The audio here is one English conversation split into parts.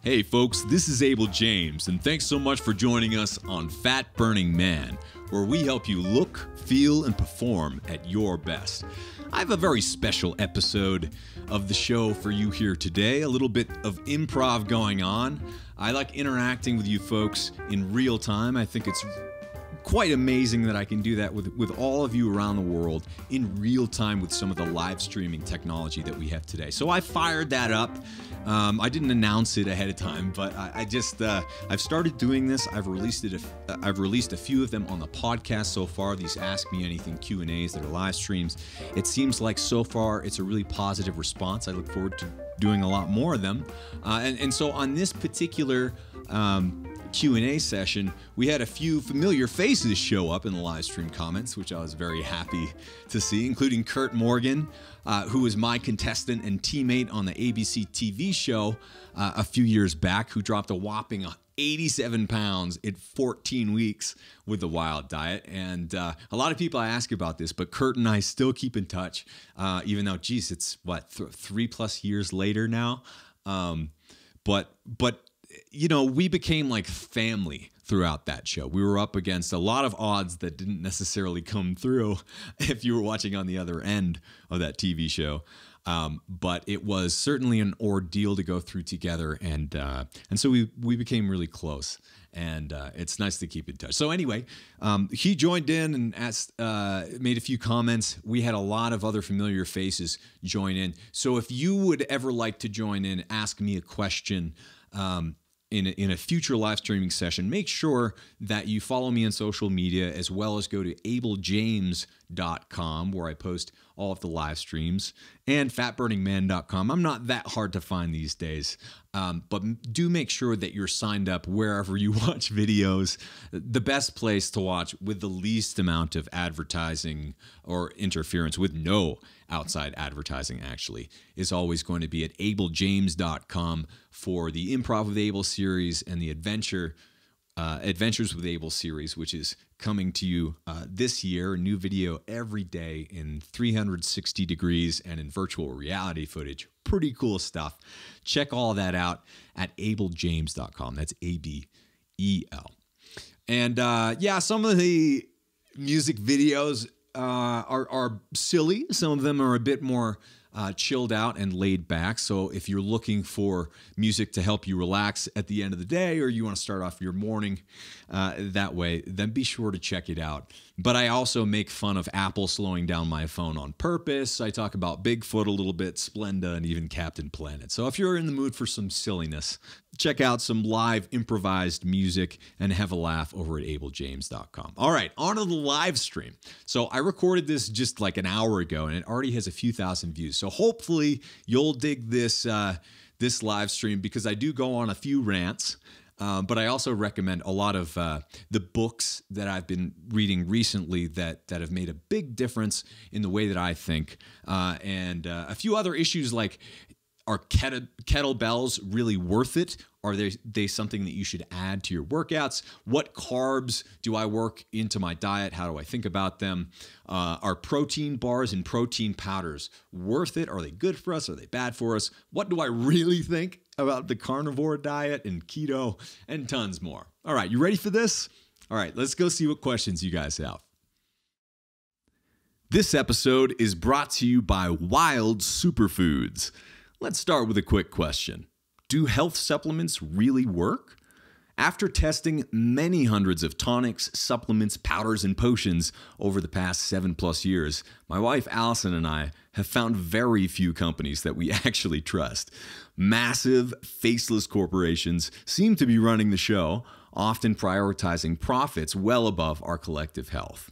Hey folks, this is Abel James, and thanks so much for joining us on Fat Burning Man, where we help you look, feel, and perform at your best. I have a very special episode of the show for you here today, a little bit of improv going on. I like interacting with you folks in real time. I think it's quite amazing that I can do that with all of you around the world in real time with some of the live streaming technology that we have today. So I fired that up. I didn't announce it ahead of time, but I've started doing this. I've released a few of them on the podcast so far. These Ask Me Anything Q&As that are live streams. It seems like so far it's a really positive response. I look forward to doing a lot more of them. And so on this particular Q&A session, we had a few familiar faces show up in the live stream comments, which I was very happy to see, including Kurt Morgan, who was my contestant and teammate on the ABC TV show a few years back, who dropped a whopping 87 pounds in 14 weeks with the Wild Diet. And a lot of people ask about this, but Kurt and I still keep in touch, even though, geez, it's what, 3+ years later now. But you know, we became like family throughout that show. We were up against a lot of odds that didn't necessarily come through if you were watching on the other end of that TV show. But it was certainly an ordeal to go through together, and so we became really close, and it's nice to keep in touch. So anyway, he joined in and made a few comments. We had a lot of other familiar faces join in. So if you would ever like to join in, ask me a question in a future live streaming session, make sure that you follow me on social media, as well as go to abeljames.com, where I post all of the live streams, and fatburningman.com. I'm not that hard to find these days, but do make sure that you're signed up wherever you watch videos. The best place to watch with the least amount of advertising or interference, with no outside advertising actually, is always going to be at abeljames.com for the Improv with Abel series and the Adventures with Abel series, which is coming to you this year. A new video every day in 360 degrees and in virtual reality footage. Pretty cool stuff. Check all that out at abeljames.com. That's ABEL. And yeah, some of the music videos are silly. Some of them are a bit more chilled out and laid back. So if you're looking for music to help you relax at the end of the day, or you want to start off your morning that way, then be sure to check it out. But I also make fun of Apple slowing down my phone on purpose. I talk about Bigfoot a little bit, Splenda, and even Captain Planet. So if you're in the mood for some silliness, check out some live improvised music and have a laugh over at abeljames.com. All right, on to the live stream. So I recorded this just like an hour ago, and it already has a few thousand views. So hopefully you'll dig this live stream, because I do go on a few rants. But I also recommend a lot of the books that I've been reading recently that have made a big difference in the way that I think. And a few other issues like, are kettlebells really worth it? Are they something that you should add to your workouts? What carbs do I work into my diet? How do I think about them? Are protein bars and protein powders worth it? Are they good for us? Are they bad for us? What do I really think about the carnivore diet and keto, and tons more? All right, you ready for this? All right, let's go see what questions you guys have. This episode is brought to you by Wild Superfoods. Let's start with a quick question. Do health supplements really work? After testing many hundreds of tonics, supplements, powders, and potions over the past 7+ years, my wife Allison and I have found very few companies that we actually trust. Massive, faceless corporations seem to be running the show, often prioritizing profits well above our collective health.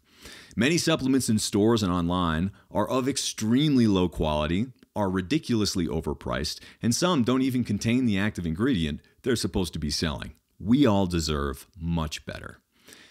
Many supplements in stores and online are of extremely low quality, are ridiculously overpriced, and some don't even contain the active ingredient they're supposed to be selling. We all deserve much better.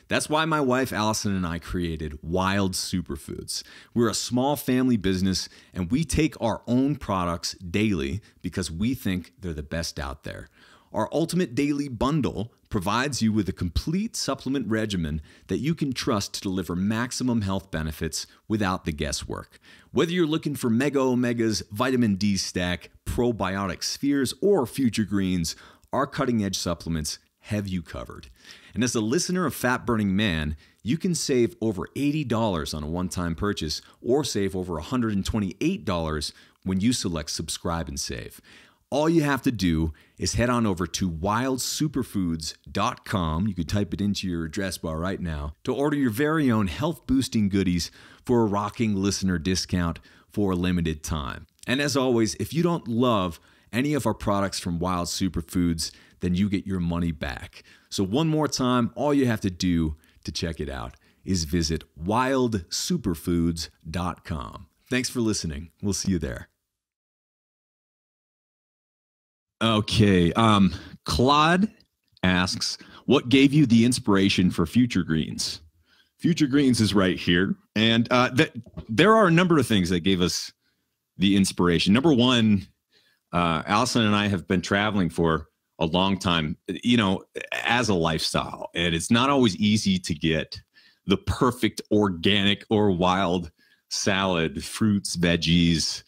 That's why my wife Allison and I created Wild Superfoods. We're a small family business, and we take our own products daily because we think they're the best out there. Our Ultimate Daily Bundle provides you with a complete supplement regimen that you can trust to deliver maximum health benefits without the guesswork. Whether you're looking for Mega Omegas, Vitamin D Stack, Probiotic Spheres, or Future Greens, our cutting-edge supplements have you covered. And as a listener of Fat Burning Man, you can save over $80 on a one-time purchase or save over $128 when you select subscribe and save. All you have to do is head on over to wildsuperfoods.com. You could type it into your address bar right now to order your very own health-boosting goodies for a rocking listener discount for a limited time. And as always, if you don't love any of our products from Wild Superfoods, then you get your money back. So one more time, all you have to do to check it out is visit wildsuperfoods.com. Thanks for listening. We'll see you there. Okay. Claude asks, what gave you the inspiration for Future Greens? Future Greens is right here. And there are a number of things that gave us the inspiration. Number one, Allison and I have been traveling for a long time, as a lifestyle. And it's not always easy to get the perfect organic or wild salad, fruits, veggies.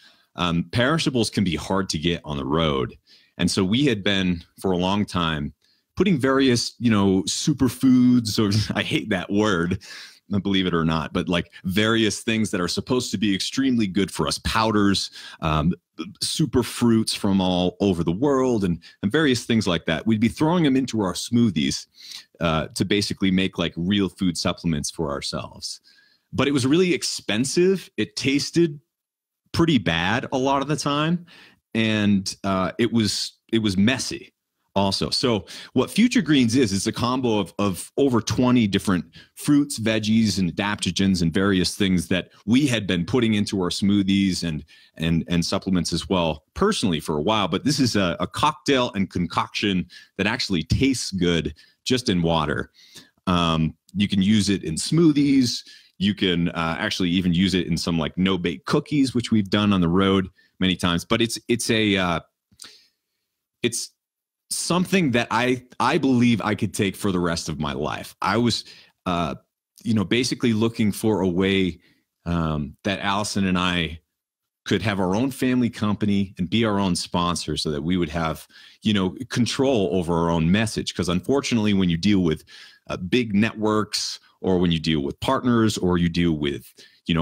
Perishables can be hard to get on the road. And so we had been for a long time putting various, superfoods, or I hate that word, believe it or not, but like various things that are supposed to be extremely good for us, powders, super fruits from all over the world, and various things like that. We'd be throwing them into our smoothies to basically make like real food supplements for ourselves. But it was really expensive. It tasted pretty bad a lot of the time. And it was messy also. So what Future Greens is a combo of over 20 different fruits, veggies, and adaptogens and various things that we had been putting into our smoothies and supplements as well personally for a while. But this is a cocktail and concoction that actually tastes good just in water. You can use it in smoothies. You can actually even use it in some like no-bake cookies, which we've done on the road many times. But it's something that I believe I could take for the rest of my life. I was, basically looking for a way that Allison and I could have our own family company and be our own sponsor so that we would have, control over our own message. Because unfortunately, when you deal with big networks, or when you deal with partners, or you deal with,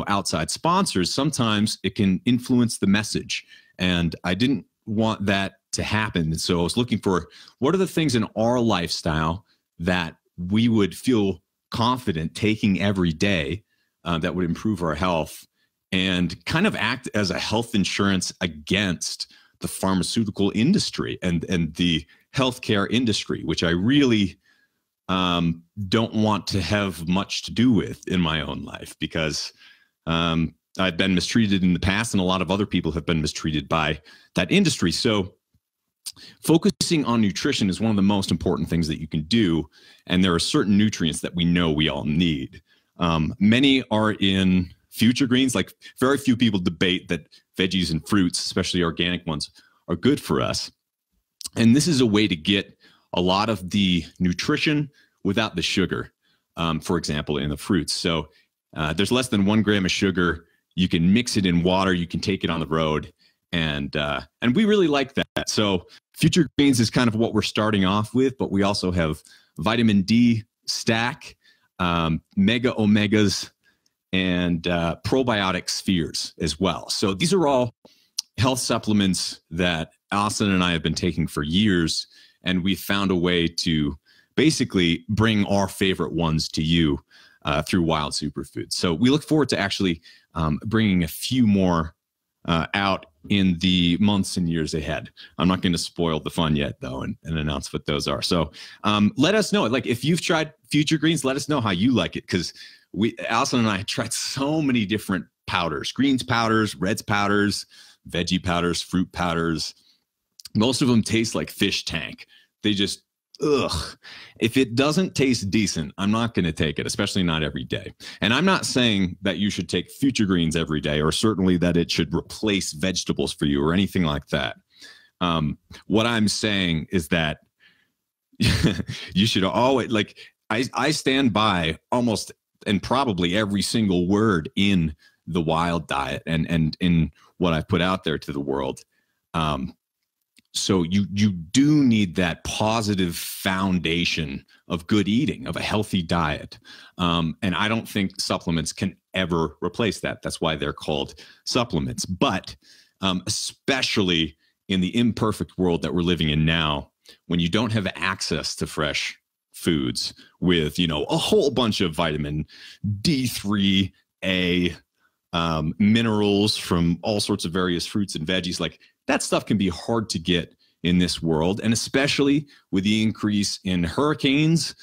outside sponsors, sometimes it can influence the message. And I didn't want that to happen. And so I was looking for what are the things in our lifestyle that we would feel confident taking every day that would improve our health and kind of act as a health insurance against the pharmaceutical industry and the healthcare industry, which I really don't want to have much to do with in my own life, because I've been mistreated in the past, and a lot of other people have been mistreated by that industry. So focusing on nutrition is one of the most important things that you can do. And there are certain nutrients that we know we all need. Many are in Future Greens. Like, very few people debate that veggies and fruits, especially organic ones, are good for us. And this is a way to get a lot of the nutrition without the sugar, for example, in the fruits. So there's less than 1 gram of sugar. You can mix it in water. You can take it on the road. And we really like that. So Future Greens is kind of what we're starting off with, but we also have vitamin D stack, mega omegas, and probiotic spheres as well. So these are all health supplements that Allison and I have been taking for years, and we found a way to basically bring our favorite ones to you through Wild Superfoods. So we look forward to actually bringing a few more out in the months and years ahead. I'm not going to spoil the fun yet, though, and announce what those are. So let us know. Like, if you've tried Future Greens, let us know how you like it, because Allison and I tried so many different powders: greens powders, reds powders, veggie powders, fruit powders. Most of them taste like fish tank. They just, ugh. If it doesn't taste decent, I'm not going to take it, especially not every day. And I'm not saying that you should take Future Greens every day, or certainly that it should replace vegetables for you or anything like that. What I'm saying is that you should always, like, I stand by almost and probably every single word in the Wild diet and in what I've put out there to the world. So you do need that positive foundation of good eating, of a healthy diet. And I don't think supplements can ever replace that. That's why they're called supplements. But especially in the imperfect world that we're living in now, when you don't have access to fresh foods with, you know, a whole bunch of vitamin D3, A, minerals from all sorts of various fruits and veggies, like that stuff can be hard to get in this world. And especially with the increase in hurricanes,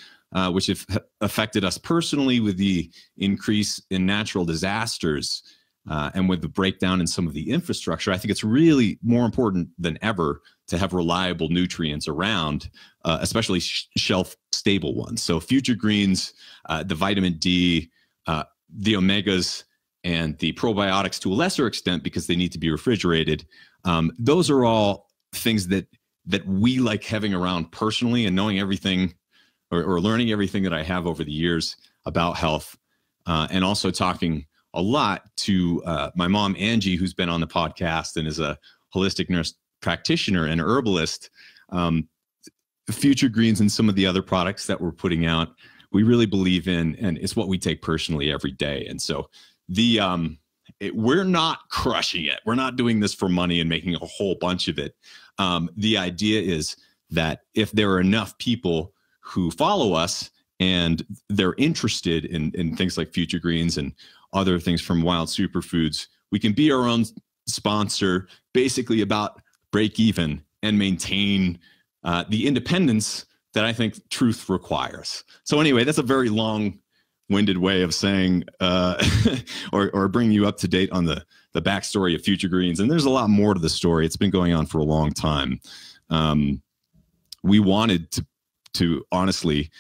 which have affected us personally, with the increase in natural disasters, and with the breakdown in some of the infrastructure, I think it's really more important than ever to have reliable nutrients around, especially shelf stable ones. So Future Greens, the vitamin D, the omegas, and the probiotics to a lesser extent because they need to be refrigerated. Those are all things that we like having around personally, and knowing everything or learning everything that I have over the years about health, and also talking a lot to my mom, Angie, who's been on the podcast and is a holistic nurse practitioner and herbalist. Future Greens and some of the other products that we're putting out, we really believe in, and it's what we take personally every day. And so we're not crushing it. We're not doing this for money and making a whole bunch of it. The idea is that if there are enough people who follow us and they're interested in things like Future Greens and other things from Wild Superfoods, we can be our own sponsor, basically about break even and maintain the independence that I think truth requires. So anyway, that's a very long-winded way of saying, or bringing you up to date on the backstory of Future Greens. And there's a lot more to the story. It's been going on for a long time. We wanted to honestly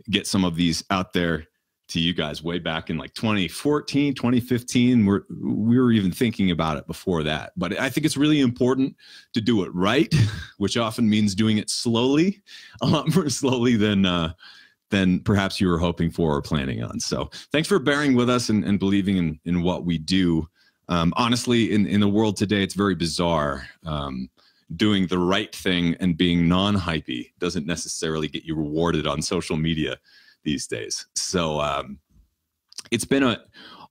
get some of these out there to you guys way back in like 2014, 2015. We were even thinking about it before that. But I think it's really important to do it right, which often means doing it slowly, a lot more slowly than perhaps you were hoping for or planning on. So thanks for bearing with us and believing in what we do. Honestly, in the world today, it's very bizarre. Doing the right thing and being non-hypey doesn't necessarily get you rewarded on social media these days. So it's been a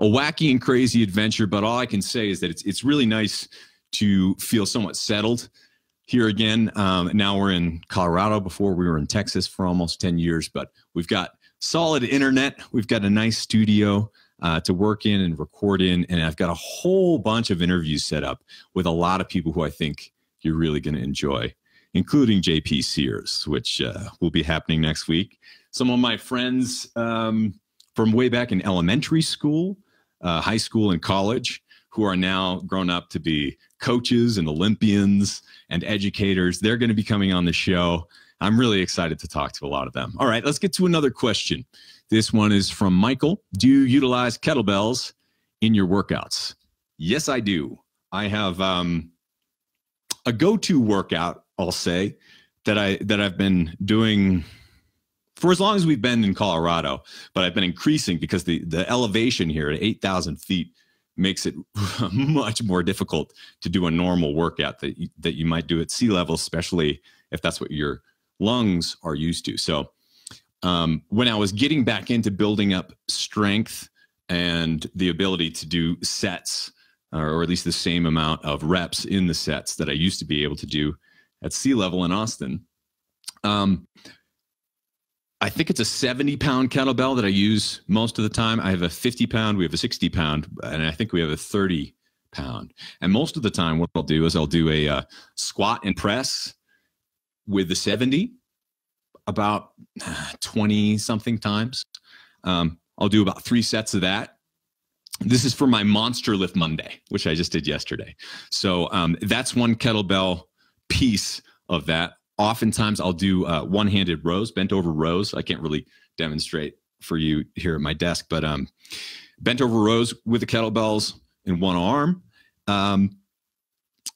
wacky and crazy adventure, but all I can say is that it's really nice to feel somewhat settled here again. Now we're in Colorado. Before we were in Texas for almost 10 years, but we've got solid internet. We've got a nice studio to work in and record in. And I've got a whole bunch of interviews set up with a lot of people who I think you're really going to enjoy, including JP Sears, which will be happening next week. Some of my friends from way back in elementary school, high school, and college, who are now grown up to be coaches and Olympians and educators. They're going to be coming on the show. I'm really excited to talk to a lot of them. All right, let's get to another question. This one is from Michael. Do you utilize kettlebells in your workouts? Yes, I do. I have a go-to workout, I'll say, that I've been doing for as long as we've been in Colorado, but I've been increasing because the elevation here at 8,000 feet makes it much more difficult to do a normal workout that you might do at sea level, especially if that's what your lungs are used to. So when I was getting back into building up strength and the ability to do sets, or at least the same amount of reps in the sets that I used to be able to do at sea level in Austin, I think it's a 70-pound kettlebell that I use most of the time. I have a 50-pound, we have a 60-pound, and I think we have a 30-pound. And most of the time, what I'll do is I'll do a squat and press with the 70 about 20-something times. I'll do about 3 sets of that. This is for my Monster Lift Monday, which I just did yesterday. So that's one kettlebell piece of that. Oftentimes I'll do one-handed rows, bent over rows. I can't really demonstrate for you here at my desk, but bent over rows with the kettlebells in one arm.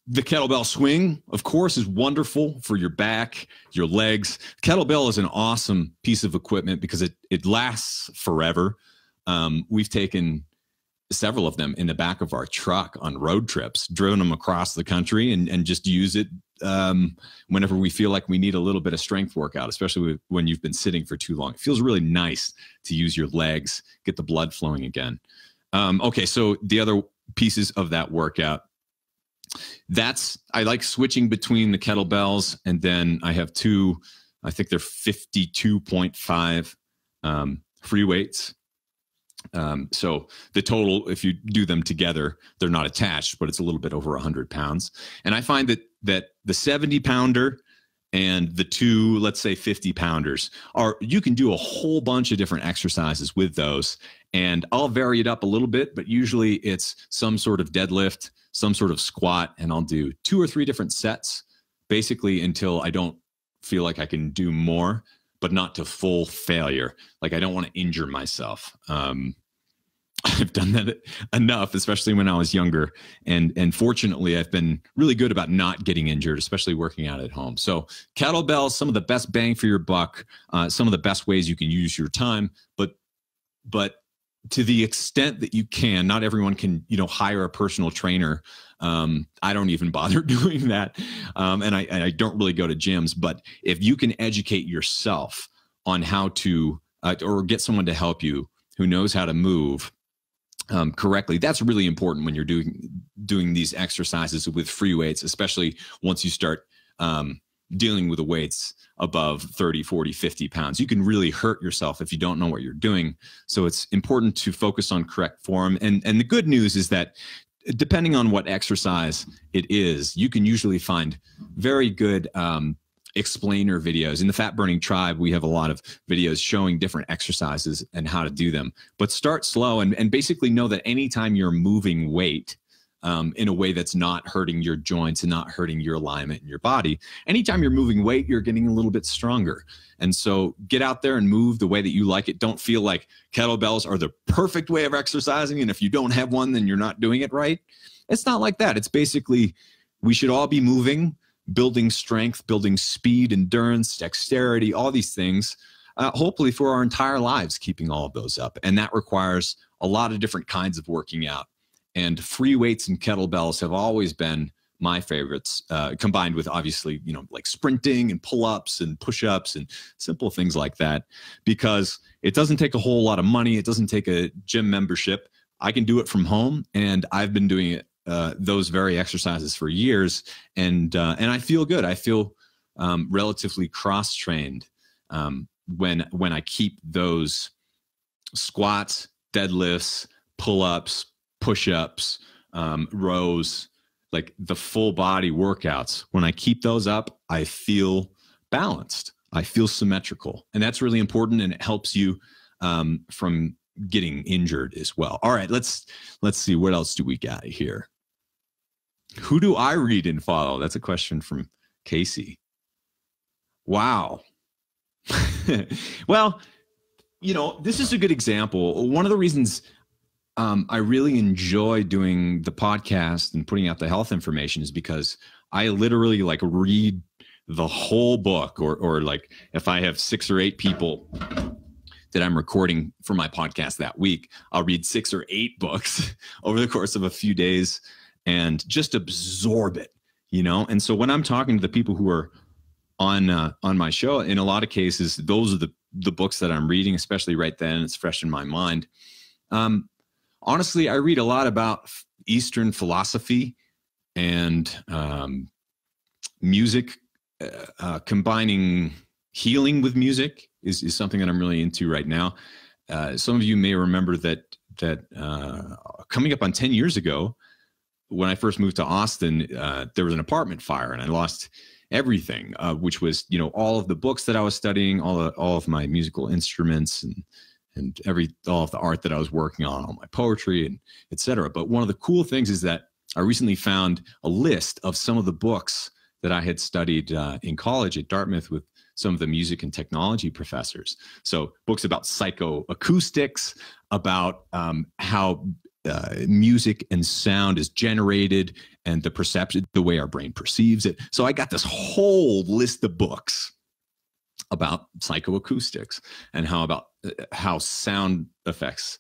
The kettlebell swing, of course, is wonderful for your back, your legs. Kettlebell is an awesome piece of equipment because it lasts forever. We've taken several of them in the back of our truck on road trips, driven them across the country and just use it whenever we feel like we need a little bit of strength workout, especially when you've been sitting for too long. It feels really nice to use your legs, get the blood flowing again. Okay, so the other pieces of that workout, I like switching between the kettlebells, and then I have two, I think they're 52.5 free weights. So the total, if you do them together, they're not attached, but it's a little bit over 100 pounds. And I find that the 70 pounder and the two, let's say 50 pounders you can do a whole bunch of different exercises with those. And I'll vary it up a little bit, but usually it's some sort of deadlift, some sort of squat, and I'll do 2 or 3 different sets, basically until I don't feel like I can do more, but not to full failure. Like I don't want to injure myself. I've done that enough, especially when I was younger. And fortunately, I've been really good about not getting injured, especially working out at home. So kettlebells, some of the best bang for your buck, some of the best ways you can use your time, but to the extent that you can, not everyone can, hire a personal trainer. I don't even bother doing that. And I don't really go to gyms, but if you can educate yourself on how to, or get someone to help you who knows how to move correctly, that's really important when you're doing these exercises with free weights, especially once you start dealing with the weights above 30, 40, 50 pounds. You can really hurt yourself if you don't know what you're doing. So it's important to focus on correct form. And the good news is that depending on what exercise it is, you can usually find very good explainer videos. In the Fat Burning Tribe, we have a lot of videos showing different exercises and how to do them. But start slow and basically know that anytime you're moving weight in a way that's not hurting your joints and not hurting your alignment in your body, anytime you're moving weight, you're getting a little bit stronger. And so get out there and move the way that you like it. Don't feel like kettlebells are the perfect way of exercising, and if you don't have one, then you're not doing it right. It's not like that. It's basically, we should all be moving, building strength, building speed, endurance, dexterity, all these things, hopefully for our entire lives, keeping all of those up. And that requires a lot of different kinds of working out. And free weights and kettlebells have always been my favorites, combined with obviously, like sprinting and pull-ups and push-ups and simple things like that, because it doesn't take a whole lot of money. It doesn't take a gym membership. I can do it from home, and I've been doing it, those very exercises for years. And I feel good. I feel relatively cross-trained when I keep those squats, deadlifts, pull-ups, push-ups, rows, like the full body workouts. When I keep those up, I feel balanced. I feel symmetrical. And that's really important, and it helps you from getting injured as well. All right, let's see, what else do we got here? Who do I read and follow? That's a question from Casey. Wow. Well, this is a good example. One of the reasons I really enjoy doing the podcast and putting out the health information is because I literally read the whole book, or like if I have 6 or 8 people that I'm recording for my podcast that week, I'll read 6 or 8 books over the course of a few days and just absorb it, And so when I'm talking to the people who are on my show, in a lot of cases, those are the books that I'm reading, especially right then. It's fresh in my mind. Honestly, I read a lot about Eastern philosophy and music. Combining healing with music is something that I'm really into right now. Some of you may remember that coming up on 10 years ago, when I first moved to Austin, there was an apartment fire and I lost everything, which was, all of the books that I was studying, all of my musical instruments and all of the art that I was working on, all my poetry and et cetera. But one of the cool things is that I recently found a list of some of the books that I had studied in college at Dartmouth with some of the music and technology professors. So books about psychoacoustics, about how music and sound is generated and the perception, the way our brain perceives it. So I got this whole list of books about psychoacoustics and how sound affects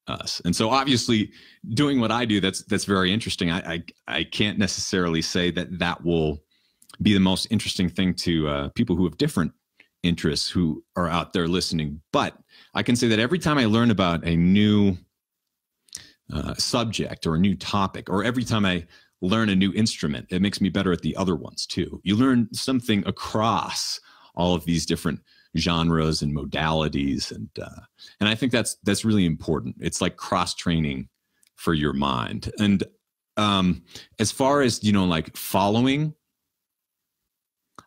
us. And so obviously doing what I do, that's very interesting. I can't necessarily say that will be the most interesting thing to people who have different interests who are out there listening. But I can say that every time I learn about a new subject or a new topic, or every time I learn a new instrument, it makes me better at the other ones too. You learn something across all of these different genres and modalities, and I think that's really important. It's like cross training for your mind. And as far as, like following,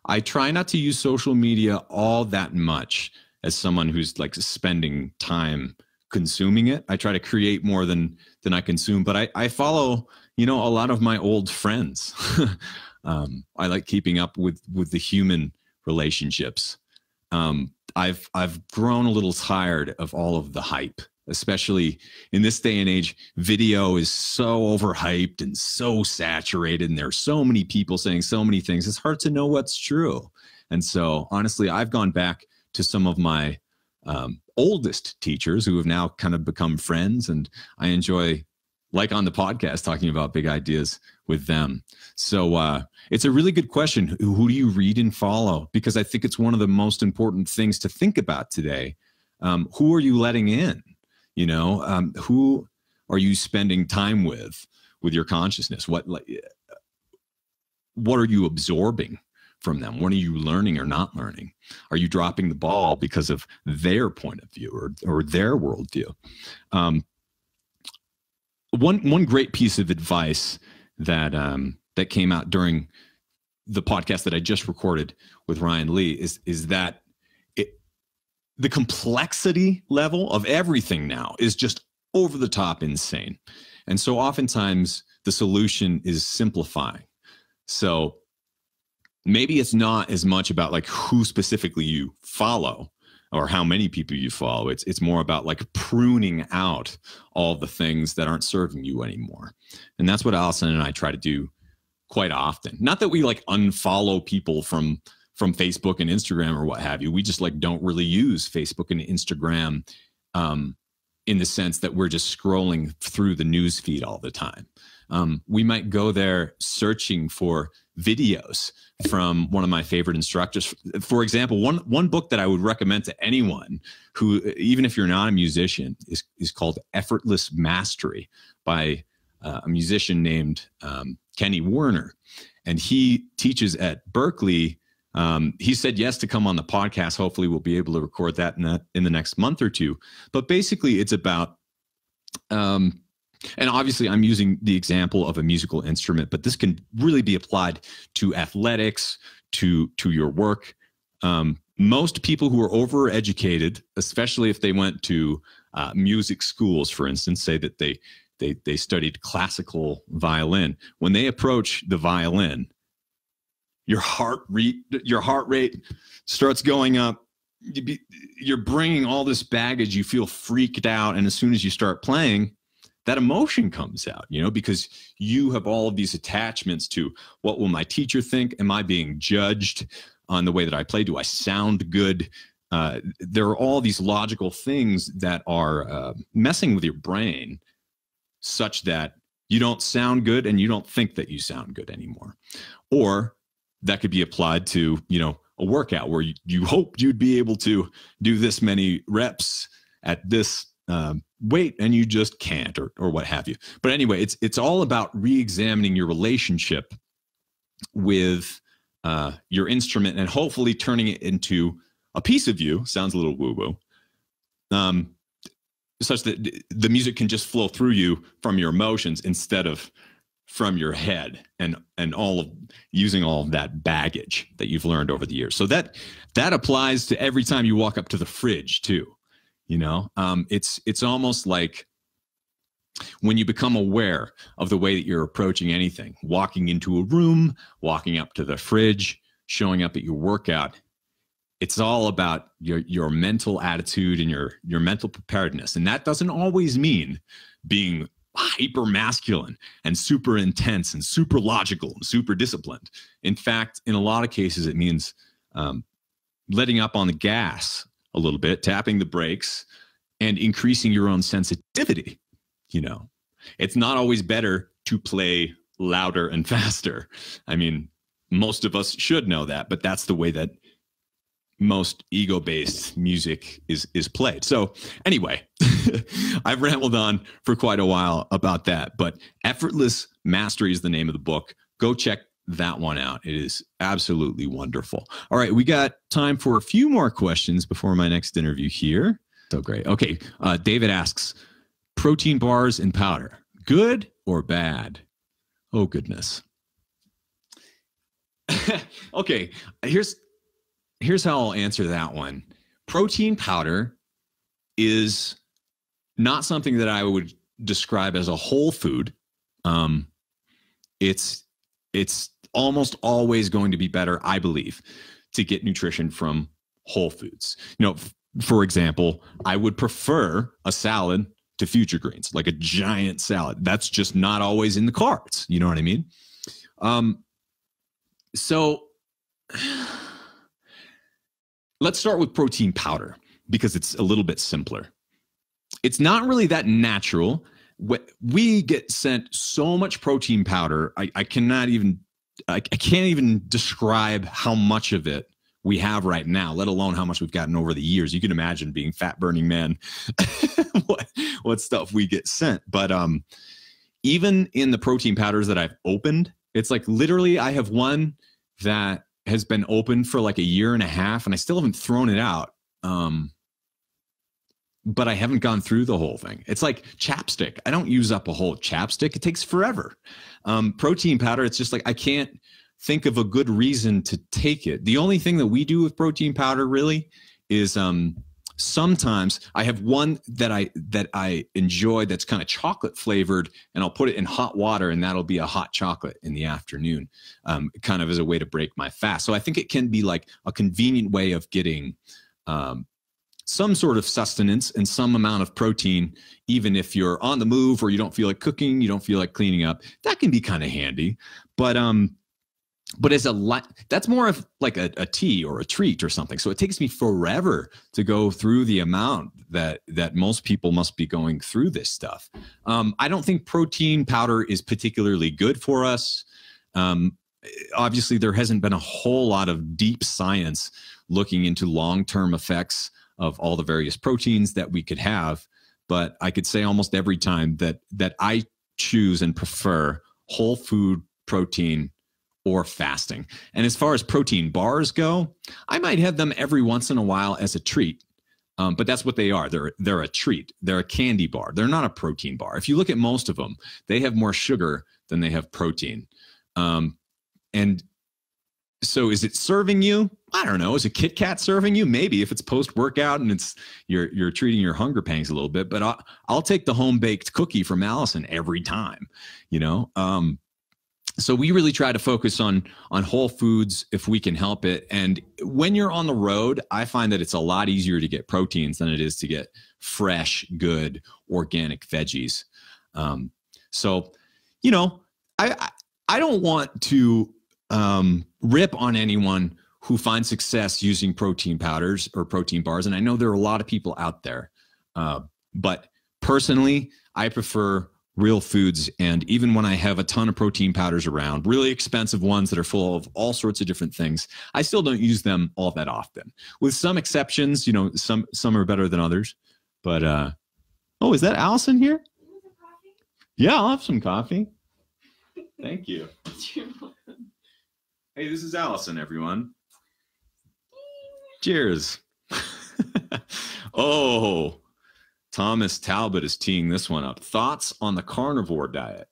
I try not to use social media all that much as someone who's like spending time consuming it. I try to create more than I consume, but I follow, a lot of my old friends. I like keeping up with the human relationships. I've grown a little tired of all of the hype, especially in this day and age. Video is so overhyped and so saturated, and there are so many people saying so many things. It's hard to know what's true. And so honestly, I've gone back to some of my oldest teachers who have now kind of become friends, and I enjoy, like on the podcast, talking about big ideas with them. So it's a really good question. Who do you read and follow? Because I think it's one of the most important things to think about today. Who are you letting in? Who are you spending time with your consciousness? What are you absorbing from them? What are you learning or not learning? Are you dropping the ball because of their point of view or their worldview? One great piece of advice that came out during the podcast that I just recorded with Ryan Lee is that the complexity level of everything now is just over the top insane. And so oftentimes the solution is simplifying. So maybe it's not as much about like who specifically you follow or how many people you follow. It's more about like pruning out all the things that aren't serving you anymore. And that's what Allison and I try to do quite often. Not that we like unfollow people from Facebook and Instagram or what have you. We just like don't really use Facebook and Instagram in the sense that we're just scrolling through the news feed all the time. We might go there searching for videos from one of my favorite instructors. For example, one book that I would recommend to anyone who, even if you're not a musician, is called Effortless Mastery by a musician named Kenny Werner. And he teaches at Berkeley. He said yes to come on the podcast. Hopefully we'll be able to record that in the next month or two. But basically it's about, and obviously I'm using the example of a musical instrument, but this can really be applied to athletics, to your work. Most people who are overeducated, especially if they went to music schools, for instance, say that they studied classical violin. When they approach the violin, your heart rate starts going up. You're bringing all this baggage. You feel freaked out. And as soon as you start playing, that emotion comes out, because you have all of these attachments to what will my teacher think? Am I being judged on the way that I play? Do I sound good? There are all these logical things that are messing with your brain such that you don't sound good and you don't think that you sound good anymore. Or that could be applied to, a workout where you hoped you'd be able to do this many reps at this weight and you just can't, or what have you. But anyway, it's all about re-examining your relationship with your instrument and hopefully turning it into a piece of you. Sounds a little woo-woo. Such that the music can just flow through you from your emotions instead of from your head and using all of that baggage that you've learned over the years. So that applies to every time you walk up to the fridge too. It's almost like when you become aware of the way that you're approaching anything, walking into a room, walking up to the fridge, showing up at your workout, it's all about your mental attitude and your mental preparedness. And that doesn't always mean being hyper masculine and super intense and super logical and super disciplined. In fact, in a lot of cases, it means letting up on the gas a little bit, tapping the brakes, and increasing your own sensitivity. It's not always better to play louder and faster. I mean, most of us should know that, but that's the way that most ego-based music is played. So anyway, I've rambled on for quite a while about that, but Effortless Mastery is the name of the book. Go check that one out. It is absolutely wonderful. All right, we got time for a few more questions before my next interview here. So great. Okay, David asks, protein bars and powder, good or bad? Oh, goodness. Okay, here's how I'll answer that one. Protein powder is not something that I would describe as a whole food. It's almost always going to be better, I believe, to get nutrition from whole foods. You know, for example, I would prefer a salad to future greens, like a giant salad. That's just not always in the cards. You know what I mean? So let's start with protein powder because it's a little bit simpler. It's not really that natural. We get sent so much protein powder. I can't even describe how much of it we have right now, let alone how much we've gotten over the years. You can imagine being fat burning man, what stuff we get sent. But even in the protein powders that I've opened, it's like literally I have one that has been open for like a year and a half and I still haven't thrown it out. But I haven't gone through the whole thing. It's like chapstick. I don't use up a whole chapstick. It takes forever. Protein powder, it's just like I can't think of a good reason to take it. The only thing that we do with protein powder really is sometimes I have one that I enjoy that's kind of chocolate flavored, and I'll put it in hot water, and that'll be a hot chocolate in the afternoon, kind of as a way to break my fast. So I think it can be like a convenient way of getting some sort of sustenance and some amount of protein, even if you're on the move or you don't feel like cooking, you don't feel like cleaning up. That can be kind of handy. But as that's more of like a tea or a treat or something. So it takes me forever to go through the amount that most people must be going through this stuff. I don't think protein powder is particularly good for us. Obviously, there hasn't been a whole lot of deep science looking into long-term effects of all the various proteins that we could have. But I could say almost every time that I choose and prefer whole food protein or fasting. And as far as protein bars go, I might have them every once in a while as a treat. But that's what they are. They're a treat. They're a candy bar. They're not a protein bar. If you look at most of them, they have more sugar than they have protein. And so is it serving you? I don't know. Is a Kit Kat serving you? Maybe if it's post-workout and you're treating your hunger pangs a little bit, but I'll take the home-baked cookie from Allison every time, you know? So we really try to focus on whole foods if we can help it. And when you're on the road, I find that it's a lot easier to get proteins than it is to get fresh, good, organic veggies. So, you know, I don't want to rip on anyone who finds success using protein powders or protein bars. And I know there are a lot of people out there. But personally, I prefer real foods. And even when I have a ton of protein powders around, really expensive ones that are full of all sorts of different things, I still don't use them all that often. With some exceptions, you know, some are better than others. But, oh, is that Allison here? Yeah, I'll have some coffee. Thank you. Hey, this is Allison, everyone. Cheers. Oh, Thomas Talbot is teeing this one up. Thoughts on the carnivore diet?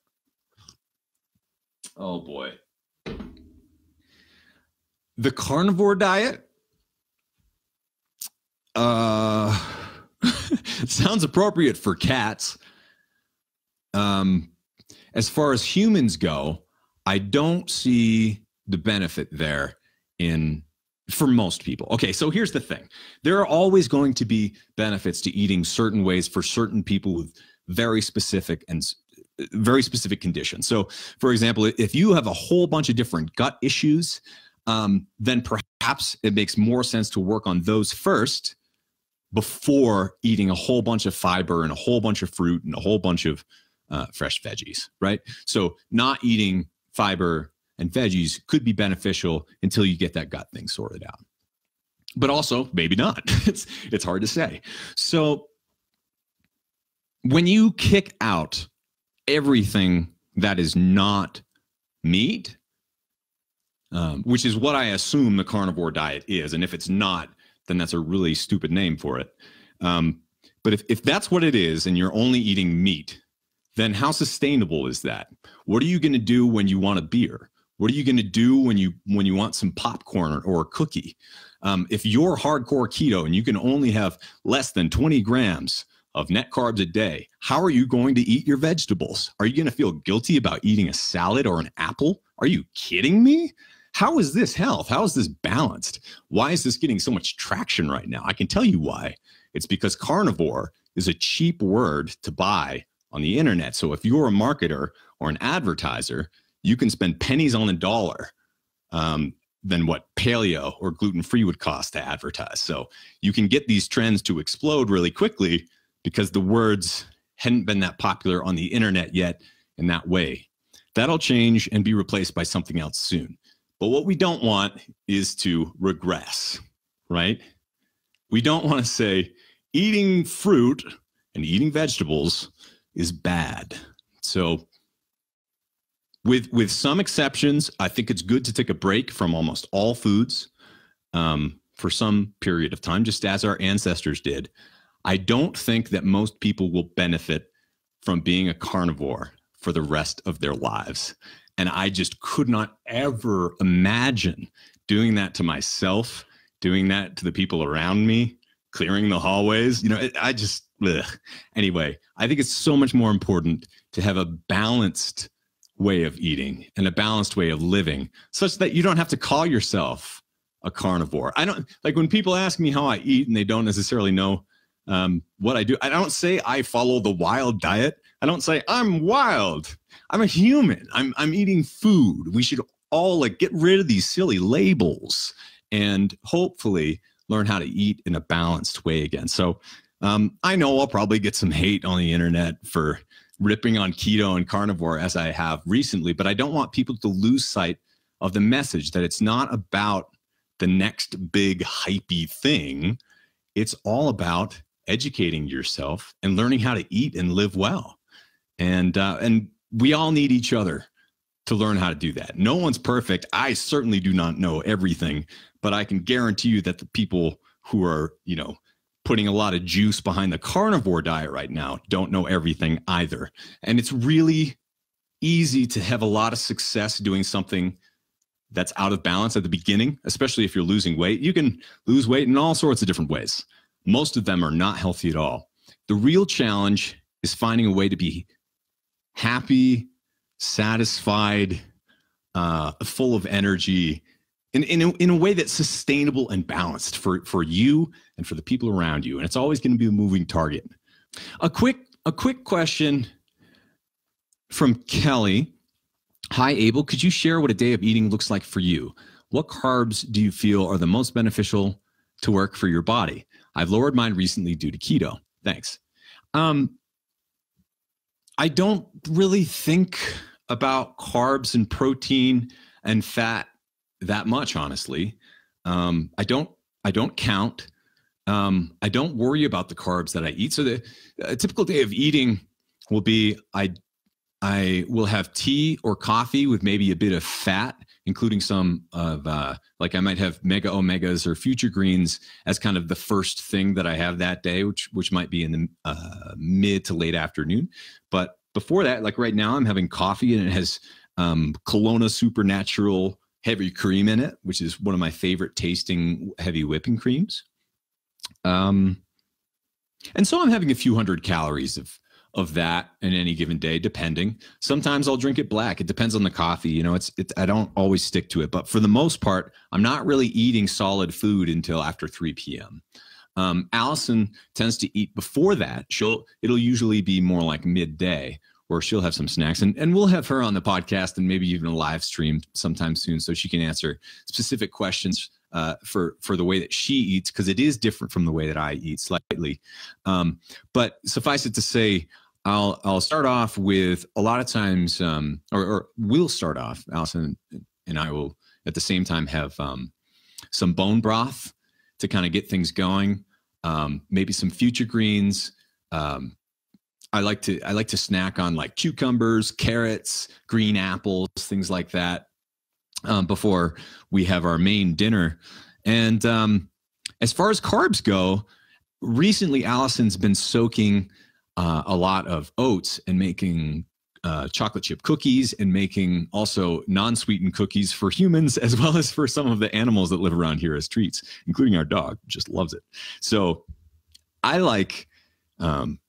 Oh, boy. The carnivore diet? Sounds appropriate for cats. As far as humans go, I don't see the benefit there for most people. Okay, so here's the thing. There are always going to be benefits to eating certain ways for certain people with very specific conditions. So, for example, if you have a whole bunch of different gut issues, then perhaps it makes more sense to work on those first before eating a whole bunch of fiber and a whole bunch of fruit and a whole bunch of fresh veggies, right? So not eating fiber and veggies could be beneficial until you get that gut thing sorted out. But also, maybe not. It's hard to say. So when you kick out everything that is not meat, which is what I assume the carnivore diet is, and if it's not, then that's a really stupid name for it. But if that's what it is and you're only eating meat, then how sustainable is that? What are you going to do when you want a beer? What are you going to do when you want some popcorn or a cookie? If you're hardcore keto and you can only have less than 20 grams of net carbs a day, how are you going to eat your vegetables? Are you going to feel guilty about eating a salad or an apple? Are you kidding me? How is this health? How is this balanced? Why is this getting so much traction right now? I can tell you why. It's because carnivore is a cheap word to buy on the internet. So if you're a marketer or an advertiser, you can spend pennies on the dollar than what paleo or gluten-free would cost to advertise. So you can get these trends to explode really quickly because the words hadn't been that popular on the internet yet in that way. That'll change and be replaced by something else soon. But what we don't want is to regress, right? We don't want to say eating fruit and eating vegetables is bad. So with some exceptions, I think it's good to take a break from almost all foods for some period of time, just as our ancestors did. I don't think that most people will benefit from being a carnivore for the rest of their lives. And I just could not ever imagine doing that to myself, doing that to the people around me, clearing the hallways. Anyway, I think it's so much more important to have a balanced way of eating and a balanced way of living such that you don't have to call yourself a carnivore. I don't like when people ask me how I eat and they don't necessarily know what I do. I don't say I follow the wild diet. I don't say I'm wild. I'm a human. I'm eating food. We should all get rid of these silly labels and hopefully learn how to eat in a balanced way again. So I know I'll probably get some hate on the internet for ripping on keto and carnivore as I have recently, but I don't want people to lose sight of the message that it's not about the next big hypey thing. It's all about educating yourself and learning how to eat and live well. And we all need each other to learn how to do that. No one's perfect. I certainly do not know everything, but I can guarantee you that the people who are, putting a lot of juice behind the carnivore diet right now don't know everything either. And it's really easy to have a lot of success doing something that's out of balance at the beginning, especially if you're losing weight. You can lose weight in all sorts of different ways. Most of them are not healthy at all. The real challenge is finding a way to be happy, satisfied, full of energy, in a way that's sustainable and balanced for you and for the people around you. And it's always going to be a moving target. A quick question from Kelly. Hi, Abel. Could you share what a day of eating looks like for you? What carbs do you feel are the most beneficial to work for your body? I've lowered mine recently due to keto. Thanks. I don't really think about carbs and protein and fat that much, honestly. I don't count. I don't worry about the carbs that I eat. So a typical day of eating will be I will have tea or coffee with maybe a bit of fat, including some of I might have mega omegas or future greens as kind of the first thing that I have that day, which might be in the mid to late afternoon. But before that, like right now, I'm having coffee and it has Kelowna Supernatural heavy cream in it, which is one of my favorite tasting heavy whipping creams. And so I'm having a few hundred calories of that in any given day, depending. Sometimes I'll drink it black. It depends on the coffee. I don't always stick to it, but for the most part, I'm not really eating solid food until after 3 p.m. Allison tends to eat before that. It'll usually be more like midday, or she'll have some snacks, and we'll have her on the podcast and maybe even a live stream sometime soon so she can answer specific questions for the way that she eats, because it is different from the way that I eat slightly. But suffice it to say, I'll start off with a lot of times, or we'll start off. Allison and I will at the same time have some bone broth to kind of get things going. Maybe some future greens. I like to snack on like cucumbers, carrots, green apples, things like that before we have our main dinner. And as far as carbs go, recently Allison's been soaking a lot of oats and making chocolate chip cookies and making also non-sweetened cookies for humans as well as for some of the animals that live around here as treats, including our dog, just loves it. So I like, and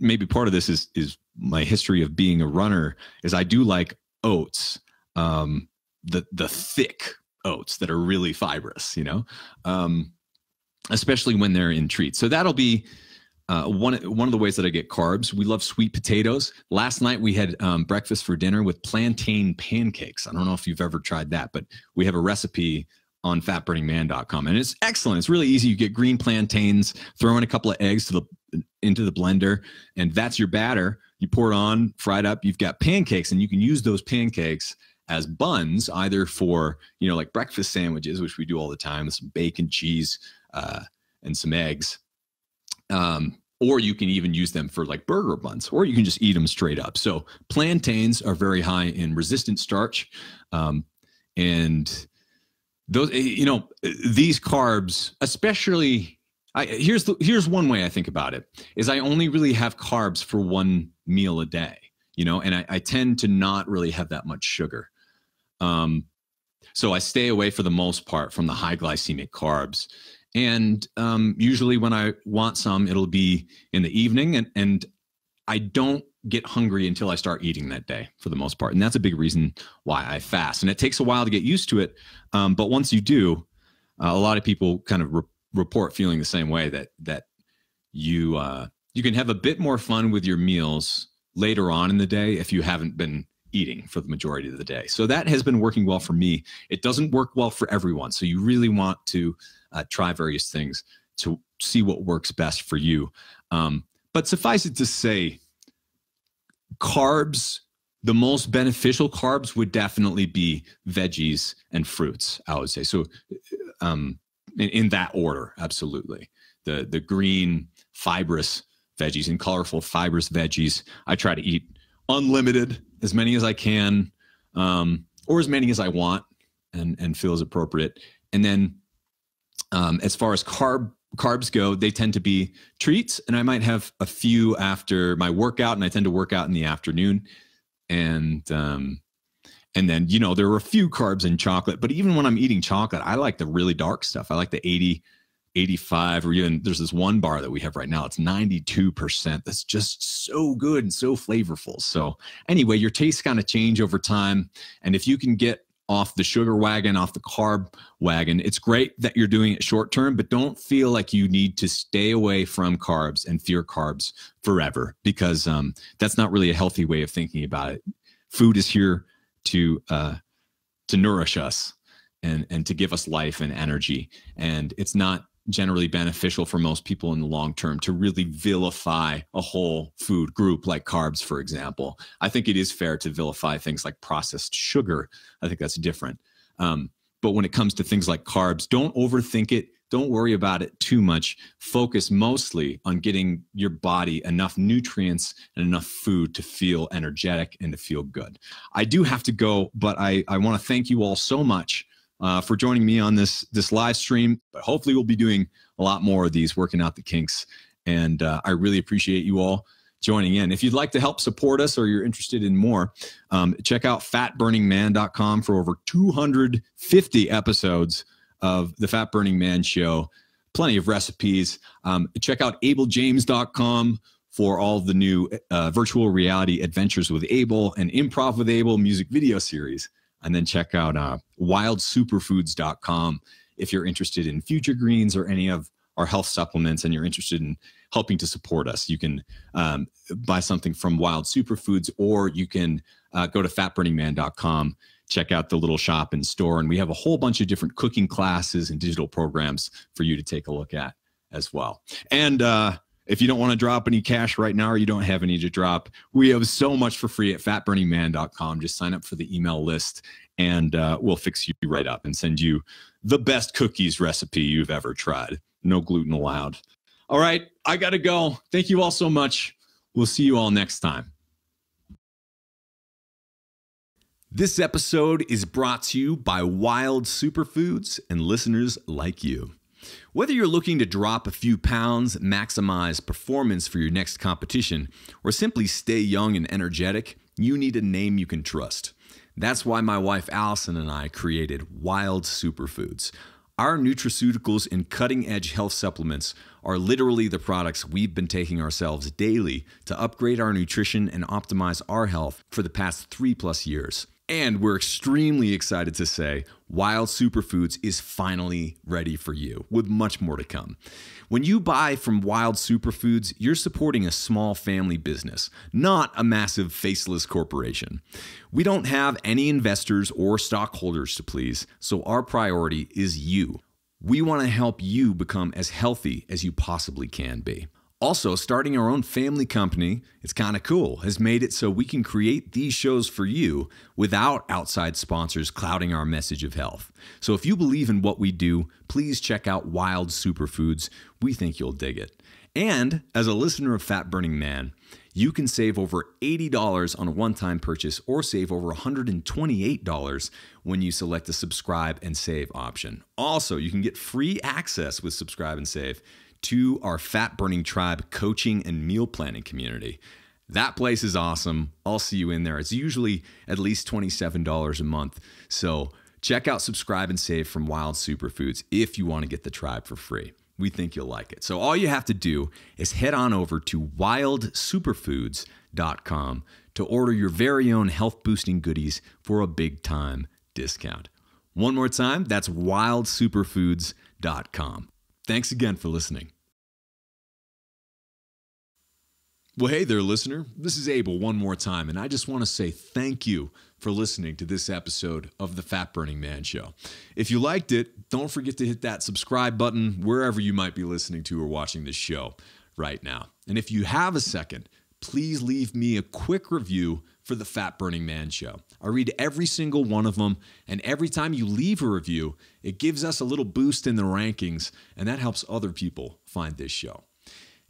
maybe part of this is my history of being a runner, is I do like oats, the thick oats that are really fibrous, especially when they're in treats. So that'll be one of the ways that I get carbs. We love sweet potatoes. Last night we had breakfast for dinner with plantain pancakes. I don't know if you've ever tried that, but we have a recipe on fatburningman.com, and it's excellent. It's really easy. You get green plantains, throw in a couple of eggs into the blender, and that's your batter. You pour it on, fry it up. You've got pancakes, and you can use those pancakes as buns, either for like breakfast sandwiches, which we do all the time, with some bacon, cheese, and some eggs. Or you can even use them for like burger buns, or you can just eat them straight up. So plantains are very high in resistant starch. And those, these carbs, especially, here's one way I think about it, is I only really have carbs for one meal a day, and I tend to not really have that much sugar. So I stay away for the most part from the high glycemic carbs. And usually when I want some, it'll be in the evening, and I don't get hungry until I start eating that day for the most part. And that's a big reason why I fast. And it takes a while to get used to it. But once you do, a lot of people kind of report feeling the same way, that you can have a bit more fun with your meals later on in the day if you haven't been eating for the majority of the day. So that has been working well for me. It doesn't work well for everyone. So you really want to try various things to see what works best for you. But suffice it to say, carbs, the most beneficial carbs would definitely be veggies and fruits, I would say. So in that order, absolutely. The green fibrous veggies and colorful fibrous veggies, I try to eat unlimited, as many as I can, or as many as I want and feel is appropriate. And then as far as carbs go, they tend to be treats, and I might have a few after my workout, and I tend to work out in the afternoon. And then, there are a few carbs in chocolate, but even when I'm eating chocolate, I like the really dark stuff. I like the 80, 85, or even there's this one bar that we have right now. It's 92%. That's just so good and so flavorful. So anyway, your tastes kind of change over time. And if you can get off the sugar wagon, off the carb wagon, it's great that you're doing it short term, but don't feel like you need to stay away from carbs and fear carbs forever, because that's not really a healthy way of thinking about it. Food is here to nourish us and to give us life and energy. And it's not generally beneficial for most people in the long term to really vilify a whole food group like carbs, for example. I think it is fair to vilify things like processed sugar. I think that's different. But when it comes to things like carbs, don't overthink it. Don't worry about it too much. Focus mostly on getting your body enough nutrients and enough food to feel energetic and to feel good. I do have to go, but I want to thank you all so much for joining me on this live stream. But hopefully we'll be doing a lot more of these, working out the kinks. And I really appreciate you all joining in. If you'd like to help support us, or you're interested in more, check out fatburningman.com for over 250 episodes of the Fat Burning Man Show. Plenty of recipes. Check out abeljames.com for all of the new virtual reality adventures with Abel and improv with Abel music video series. And then check out wildsuperfoods.com if you're interested in future greens or any of our health supplements and you're interested in helping to support us. You can buy something from Wild Superfoods, or you can go to fatburningman.com, check out the little shop and store. And we have a whole bunch of different cooking classes and digital programs for you to take a look at as well. And If you don't want to drop any cash right now or you don't have any to drop, we have so much for free at fatburningman.com. Just sign up for the email list and we'll fix you right up and send you the best cookies recipe you've ever tried. No gluten allowed. All right, I got to go. Thank you all so much. We'll see you all next time. This episode is brought to you by Wild Superfoods and listeners like you. Whether you're looking to drop a few pounds, maximize performance for your next competition, or simply stay young and energetic, you need a name you can trust. That's why my wife Allison and I created Wild Superfoods. Our nutraceuticals and cutting-edge health supplements are literally the products we've been taking ourselves daily to upgrade our nutrition and optimize our health for the past 3+ years. And we're extremely excited to say Wild Superfoods is finally ready for you, with much more to come. When you buy from Wild Superfoods, you're supporting a small family business, not a massive faceless corporation. We don't have any investors or stockholders to please, so our priority is you. We want to help you become as healthy as you possibly can be. Also, starting our own family company, it's kind of cool, has made it so we can create these shows for you without outside sponsors clouding our message of health. So if you believe in what we do, please check out Wild Superfoods. We think you'll dig it. And as a listener of Fat Burning Man, you can save over $80 on a one-time purchase or save over $128 when you select the subscribe and save option. Also, you can get free access with subscribe and save to our Fat Burning Tribe coaching and meal planning community. That place is awesome. I'll see you in there. It's usually at least $27 a month. So check out Subscribe and Save from Wild Superfoods if you want to get the tribe for free. We think you'll like it. So all you have to do is head on over to wildsuperfoods.com to order your very own health boosting goodies for a big time discount. One more time, that's wildsuperfoods.com. Thanks again for listening. Well, hey there, listener. This is Abel one more time, and I just want to say thank you for listening to this episode of the Fat Burning Man Show. If you liked it, don't forget to hit that subscribe button wherever you might be listening to or watching this show right now. And if you have a second, please leave me a quick review for the Fat Burning Man Show. I read every single one of them, and every time you leave a review, it gives us a little boost in the rankings, and that helps other people find this show.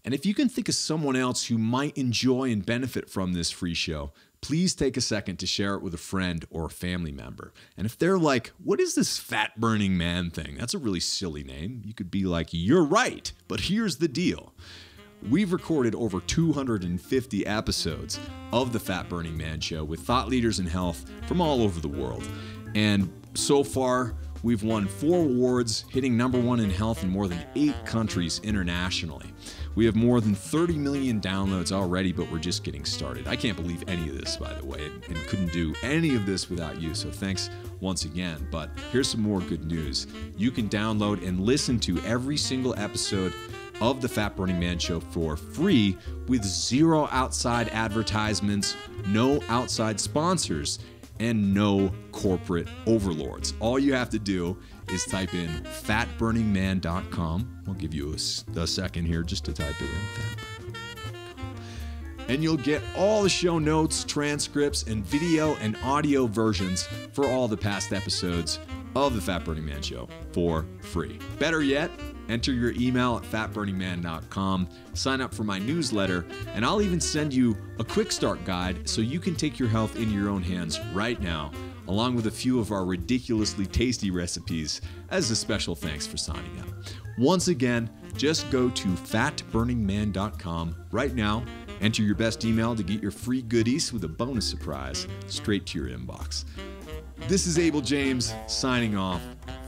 And if you can think of someone else who might enjoy and benefit from this free show, please take a second to share it with a friend or a family member. And if they're like, what is this Fat Burning Man thing? That's a really silly name. You could be like, you're right, but here's the deal. We've recorded over 250 episodes of the Fat Burning Man Show with thought leaders in health from all over the world. And so far, we've won 4 awards, hitting #1 in health in more than 8 countries internationally. We have more than 30 million downloads already, but we're just getting started. I can't believe any of this, by the way, and couldn't do any of this without you, so thanks once again. But here's some more good news. You can download and listen to every single episode of the Fat Burning Man Show for free with 0 outside advertisements, no outside sponsors, and no corporate overlords. All you have to do is type in fatburningman.com. I'll give you a second here just to type it in, fatburningman.com. And you'll get all the show notes, transcripts, and video and audio versions for all the past episodes of the Fat Burning Man Show for free. Better yet, enter your email at fatburningman.com, sign up for my newsletter, and I'll even send you a quick start guide so you can take your health in your own hands right now, along with a few of our ridiculously tasty recipes as a special thanks for signing up. Once again, just go to fatburningman.com right now, enter your best email to get your free goodies with a bonus surprise straight to your inbox. This is Abel James signing off.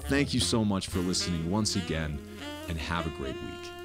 Thank you so much for listening once again, and have a great week.